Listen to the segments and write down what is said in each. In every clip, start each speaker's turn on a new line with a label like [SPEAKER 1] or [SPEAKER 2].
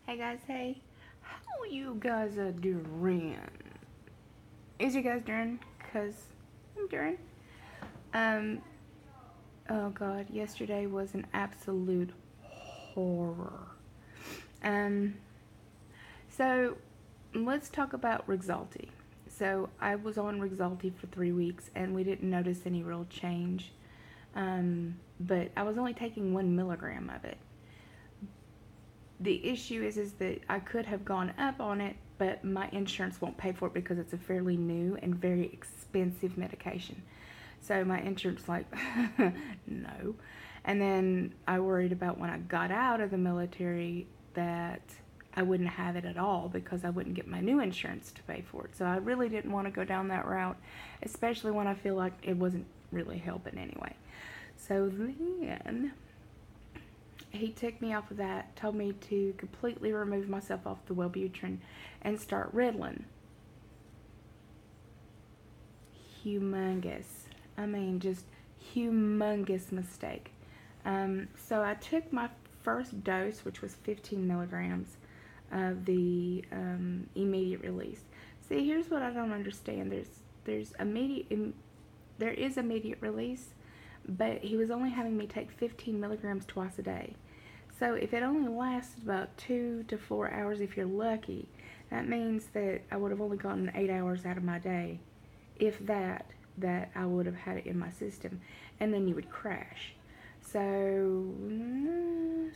[SPEAKER 1] Hey guys, hey. How you guys are doing? Is you guys doing? Cause I'm doing. Um. Oh God, yesterday was an absolute horror. Um. So let's talk about Rexulti. So I was on Rexulti for 3 weeks, and we didn't notice any real change. But I was only taking 1 milligram of it. The issue is that I could have gone up on it, but my insurance won't pay for it because it's a fairly new and very expensive medication. So my insurance like no. And then I worried about when I got out of the military that I wouldn't have it at all because I wouldn't get my new insurance to pay for it. So I really didn't want to go down that route, especially when I feel like it wasn't really helping anyway. So then he took me off of that, told me to completely remove myself off the Wellbutrin and start Ritalin. Humongous. I mean, just humongous mistake. So I took my first dose, which was 15 milligrams of the immediate release. See, here's what I don't understand. There is immediate release, but he was only having me take 15 milligrams twice a day. So if it only lasts about 2 to 4 hours if you're lucky, that means that I would have only gotten 8 hours out of my day, if that I would have had it in my system, and then you would crash. So,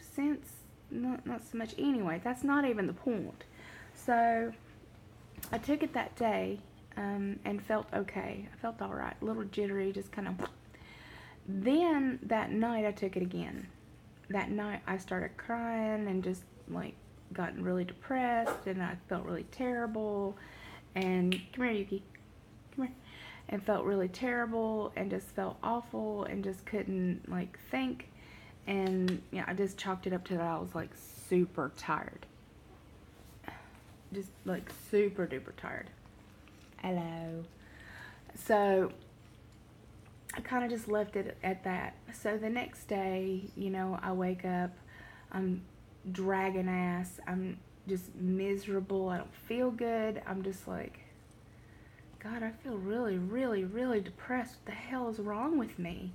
[SPEAKER 1] since, not so much anyway, that's not even the point. So, I took it that day, and felt okay. I felt alright, a little jittery, just kind of. Then, that night, I took it again. That night, I started crying and just, like, gotten really depressed, and I felt really terrible, and, come here, Yuki, come here, and felt really terrible, and just felt awful, and just couldn't, like, think, and, yeah, I just chalked it up to that I was, like, super tired. Just, like, super duper tired. Hello. So, I kind of just left it at that. So the next day, I wake up, I'm dragging ass, I'm just miserable, I don't feel good, I'm just like, God, I feel really, really, really depressed. What the hell is wrong with me?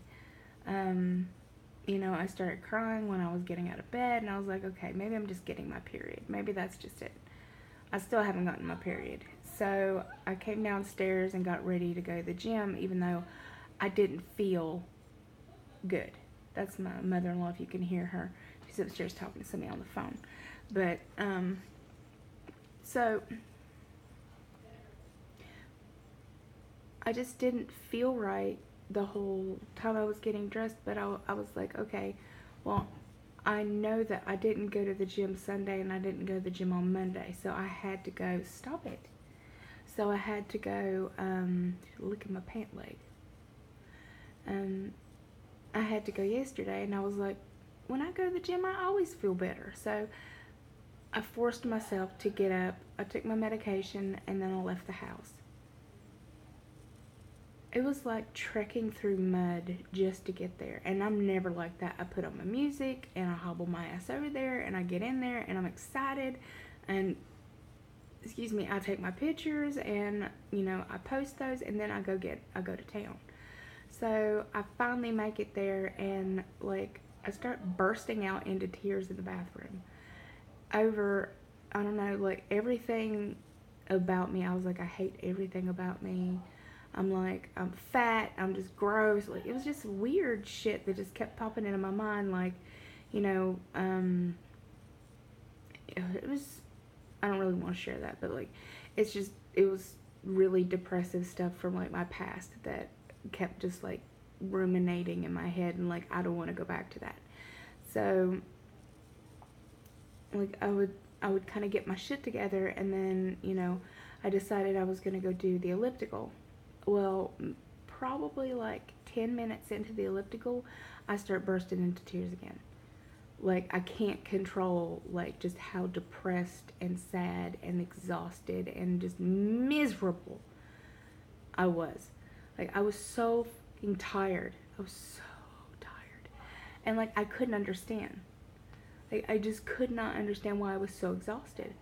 [SPEAKER 1] I started crying when I was getting out of bed, and I was like, okay, maybe I'm just getting my period. Maybe that's just it. I still haven't gotten my period. So I came downstairs and got ready to go to the gym, even though I didn't feel good. That's my mother-in-law, if you can hear her. She's upstairs talking to somebody on the phone. But, so I just didn't feel right the whole time I was getting dressed, but I was like, okay, well, I know that I didn't go to the gym Sunday and I didn't go to the gym on Monday, so I had to go, stop it. So I had to go, look at my pant leg. I had to go yesterday, and I was like, when I go to the gym, I always feel better. So I forced myself to get up, I took my medication, and then I left the house. It was like trekking through mud just to get there, and I'm never like that. I put on my music, and I hobble my ass over there, and I get in there, and I'm excited, and I take my pictures, and I post those, and then I go to town. So I finally make it there, and like I start bursting out into tears in the bathroom over, I don't know, like everything about me. I was like, I hate everything about me. I'm like, I'm fat, I'm just gross. Like, it was just weird shit that just kept popping into my mind. Like, it was, I don't really want to share that, but like, it was really depressive stuff from like my past that kept just like ruminating in my head, and like, I don't want to go back to that. So, like, I would kind of get my shit together, and then, I decided I was going to go do the elliptical. Well, probably like 10 minutes into the elliptical, I start bursting into tears again. Like, I can't control, like, just how depressed and sad and exhausted and just miserable I was. Like, I was so fucking tired. I was so tired. And, like, I couldn't understand. I just could not understand why I was so exhausted.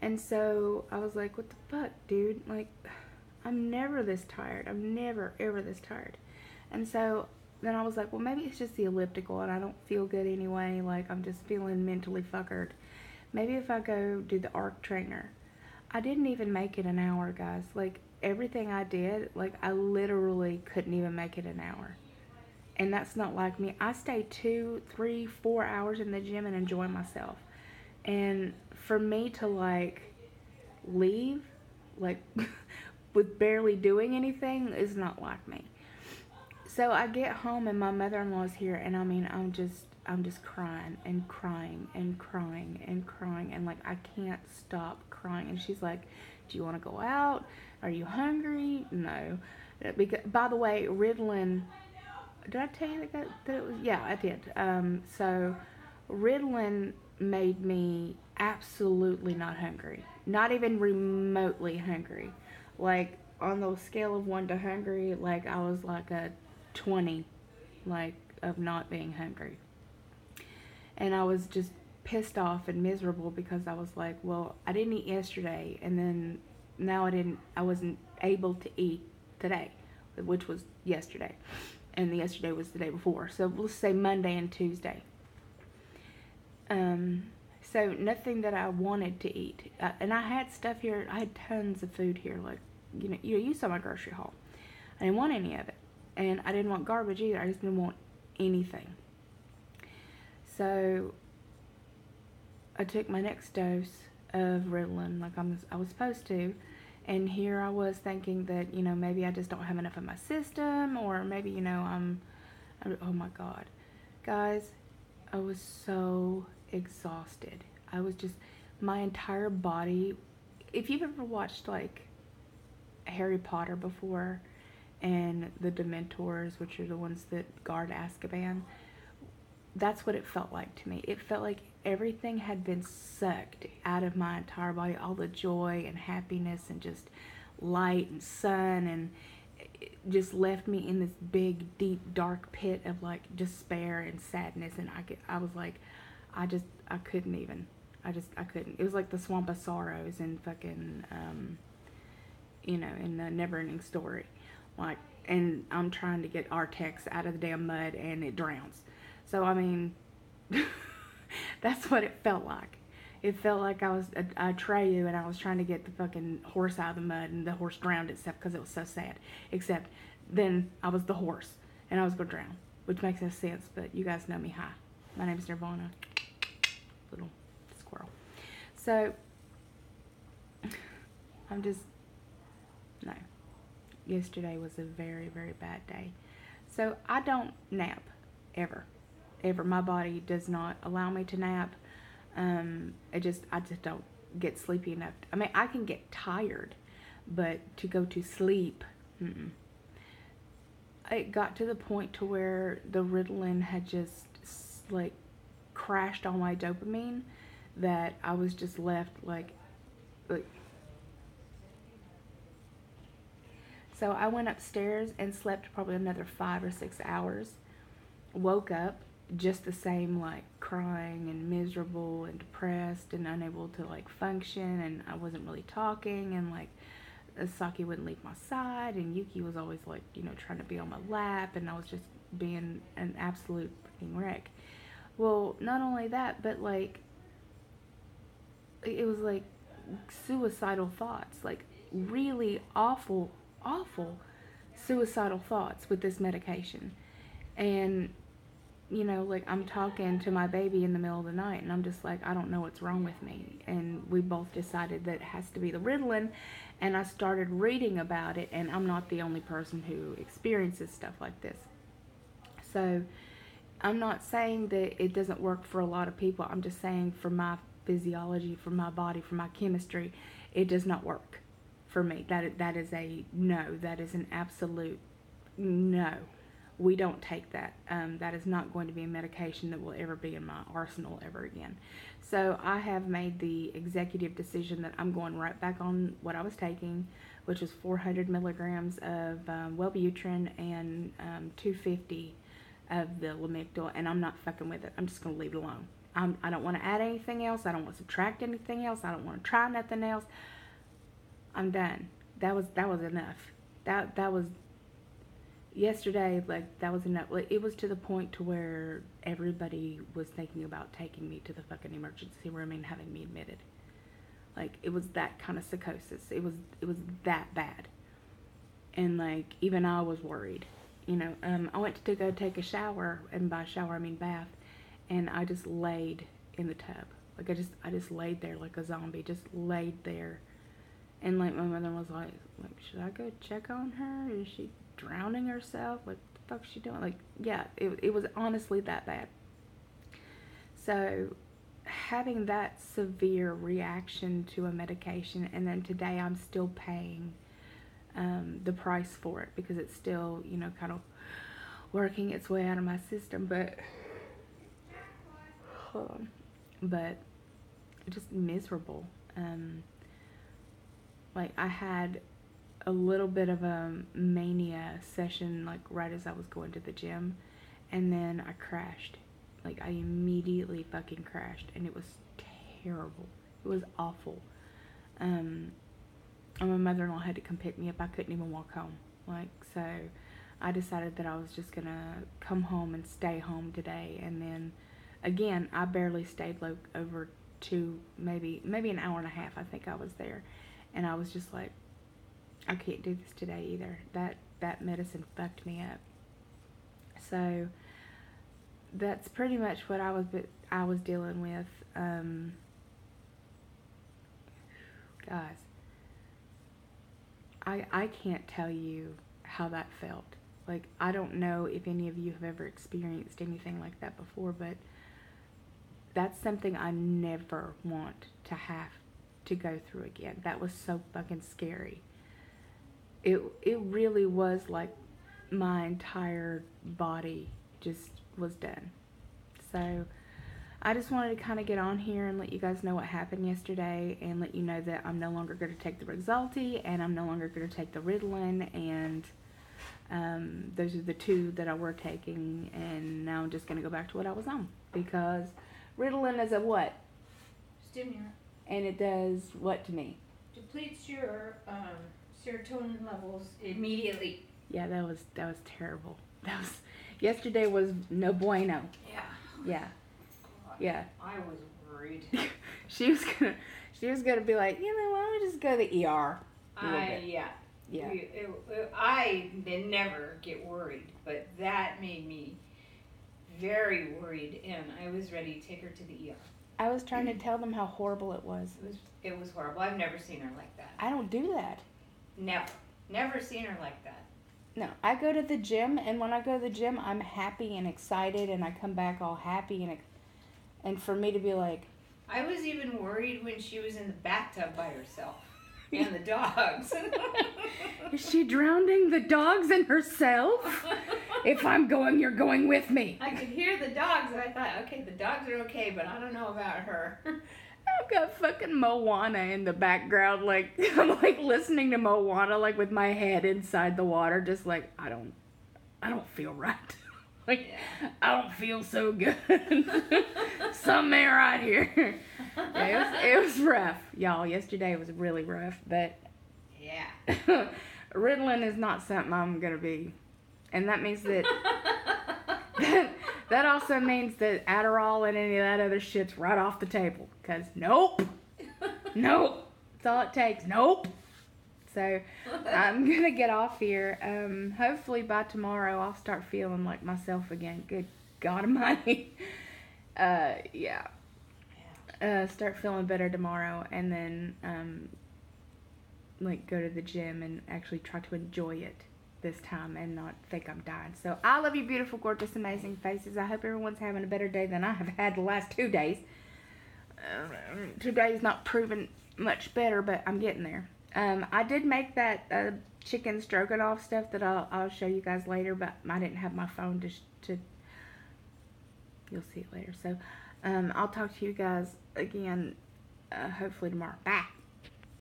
[SPEAKER 1] And so I was like, what the fuck, dude? Like, I'm never this tired. I'm never, ever this tired. And so then I was like, well, maybe it's just the elliptical and I don't feel good anyway. Like, I'm just feeling mentally fuckered. Maybe if I go do the arc trainer. I didn't even make it an hour, guys. Like, everything I did, like, I literally couldn't even make it an hour. And that's not like me. I stay 2, 3, 4 hours in the gym and enjoy myself. And for me to, like, leave, like, with barely doing anything is not like me. So I get home and my mother-in-law's here, and I mean, I'm just crying and crying and crying and crying, and like I can't stop crying. And she's like, "Do you want to go out? Are you hungry?" No. Because, by the way, Ritalin. Did I tell you that it was? Yeah, I did. So Ritalin made me absolutely not hungry, not even remotely hungry. Like, on the scale of 1 to hungry, like I was like a 20, like, of not being hungry. And I was just pissed off and miserable because I was like, well, I didn't eat yesterday, and then now I wasn't able to eat today, which was yesterday, and the yesterday was the day before. So let's say Monday and Tuesday. So nothing that I wanted to eat, and I had stuff here. I had tons of food here, like, you saw my grocery haul. I didn't want any of it, and I didn't want garbage either. I just didn't want anything. So I took my next dose of Ritalin, like I was supposed to, and here I was thinking that, maybe I just don't have enough in my system, or maybe, oh my God, guys, I was so exhausted. I was just, my entire body. If you've ever watched, like, Harry Potter before, and the Dementors, which are the ones that guard Azkaban, that's what it felt like to me. It felt like everything had been sucked out of my entire body, all the joy and happiness and just light and sun, and it just left me in this big, deep, dark pit of, like, despair and sadness. And I was like, I couldn't even. I couldn't. It was like the Swamp of Sorrows in fucking, in the Never-Ending Story. Like, and I'm trying to get Artex out of the damn mud and it drowns. So, I mean, that's what it felt like. It felt like I was a Atreyu and I was trying to get the fucking horse out of the mud, and the horse drowned itself because it was so sad. Except then I was the horse and I was going to drown, which makes no sense, but you guys know me. Hi, my name is Nirvana. Little squirrel. So, no. Yesterday was a very, very bad day. So I don't nap, ever. My body does not allow me to nap. I just don't get sleepy enough. I mean, I can get tired, but to go to sleep, It got to the point to where the Ritalin had just, like, crashed all my dopamine, that I was just left like. So I went upstairs and slept probably another 5 or 6 hours. Woke up just the same, like, crying and miserable and depressed and unable to, like, function, and I wasn't really talking, and, like, Saki wouldn't leave my side, and Yuki was always, like, trying to be on my lap, and I was just being an absolute freaking wreck. Well, not only that, but, like, it was like suicidal thoughts, like really awful suicidal thoughts with this medication. And like, I'm talking to my baby in the middle of the night, and I'm just like, I don't know what's wrong with me. And we both decided that it has to be the Ritalin, and I started reading about it, and I'm not the only person who experiences stuff like this. So I'm not saying that it doesn't work for a lot of people. I'm just saying, for my physiology, for my body, for my chemistry, it does not work for me. That is a no. That is an absolute no. We don't take that. That is not going to be a medication that will ever be in my arsenal ever again. So I have made the executive decision that I'm going right back on what I was taking, which was 400 milligrams of Wellbutrin and 250 of the Lamictal, and I'm not fucking with it. I'm just going to leave it alone. I don't want to add anything else. I don't want to subtract anything else. I don't want to try nothing else. I'm done. That was enough. That was yesterday. Like, that was enough. Like, it was to the point to where everybody was thinking about taking me to the fucking emergency room and having me admitted. Like, it was that kind of psychosis. It was that bad. And, like, even I was worried. You know, I went to go take a shower, and by shower I mean bath, and I just laid in the tub. Like, I just laid there like a zombie, just laid there. And, like, my mother was like, should I go check on her? Is she drowning herself? Like, what the fuck's she doing? Like, yeah, it was honestly that bad. So, having that severe reaction to a medication, and then today I'm still paying the price for it, because it's still, you know, kind of working its way out of my system, but just miserable. Like, I had a little bit of a mania session, like, right as I was going to the gym, and then I crashed. Like, I immediately fucking crashed, and it was terrible. It was awful. And my mother-in-law had to come pick me up. I couldn't even walk home. Like, so I decided that I was just gonna come home and stay home today. And then, again, I barely stayed over to maybe an hour and a half. I think I was there. And I was just like, I can't do this today either. That medicine fucked me up. So that's pretty much what I was dealing with. Guys, I can't tell you how that felt. Like, I don't know if any of you have ever experienced anything like that before, but that's something I never want to have to go through again. That was so fucking scary. It really was like my entire body just was done. So I just wanted to kind of get on here and let you guys know what happened yesterday, and let you know that I'm no longer going to take the Rexulti, and I'm no longer going to take the Ritalin, and those are the two that I were taking, and now I'm just going to go back to what I was on, because Ritalin is a what?
[SPEAKER 2] Stimulant.
[SPEAKER 1] And it does what to me?
[SPEAKER 2] Depletes your serotonin levels immediately.
[SPEAKER 1] Yeah, that was terrible. Yesterday was no bueno.
[SPEAKER 2] Yeah.
[SPEAKER 1] Yeah. Yeah.
[SPEAKER 2] I was worried.
[SPEAKER 1] she was gonna be like, you know, why don't we just go to the ER?
[SPEAKER 2] Yeah. I never get worried, but that made me very worried, and I was ready to take her to the ER.
[SPEAKER 1] I was trying to tell them how horrible it was.
[SPEAKER 2] It was horrible. I've never seen her like that.
[SPEAKER 1] I don't do that.
[SPEAKER 2] Never seen her like that.
[SPEAKER 1] No, I go to the gym, and when I go to the gym, I'm happy and excited, and I come back all happy, and for me to be like...
[SPEAKER 2] I was even worried when she was in the bathtub by herself, and the dogs.
[SPEAKER 1] Is she drowning the dogs and herself? If I'm going, you're going with me.
[SPEAKER 2] I could hear the dogs, and I thought, okay, the dogs are okay, but I don't know about her.
[SPEAKER 1] I've got fucking Moana in the background, like, I'm like listening to Moana, like, with my head inside the water, just like, I don't feel right. Like, yeah. I don't feel so good. Something ain't right here. Yeah, it was rough, y'all. Yesterday was really rough, but
[SPEAKER 2] yeah.
[SPEAKER 1] Ritalin is not something I'm gonna be, and that means that that also means that Adderall and any of that other shit's right off the table. Cause nope, that's all it takes. Nope. So I'm gonna get off here. Hopefully by tomorrow I'll start feeling like myself again. Good God Almighty. Yeah. Start feeling better tomorrow, and then like go to the gym and actually try to enjoy it this time and not think I'm dying. So I love you, beautiful, gorgeous, amazing faces. I hope everyone's having a better day than I have had the last 2 days. Today's not proven much better, but I'm getting there. I did make that chicken stroganoff stuff that I'll show you guys later, but I didn't have my phone to you'll see it later. So I'll talk to you guys again hopefully tomorrow. Bye.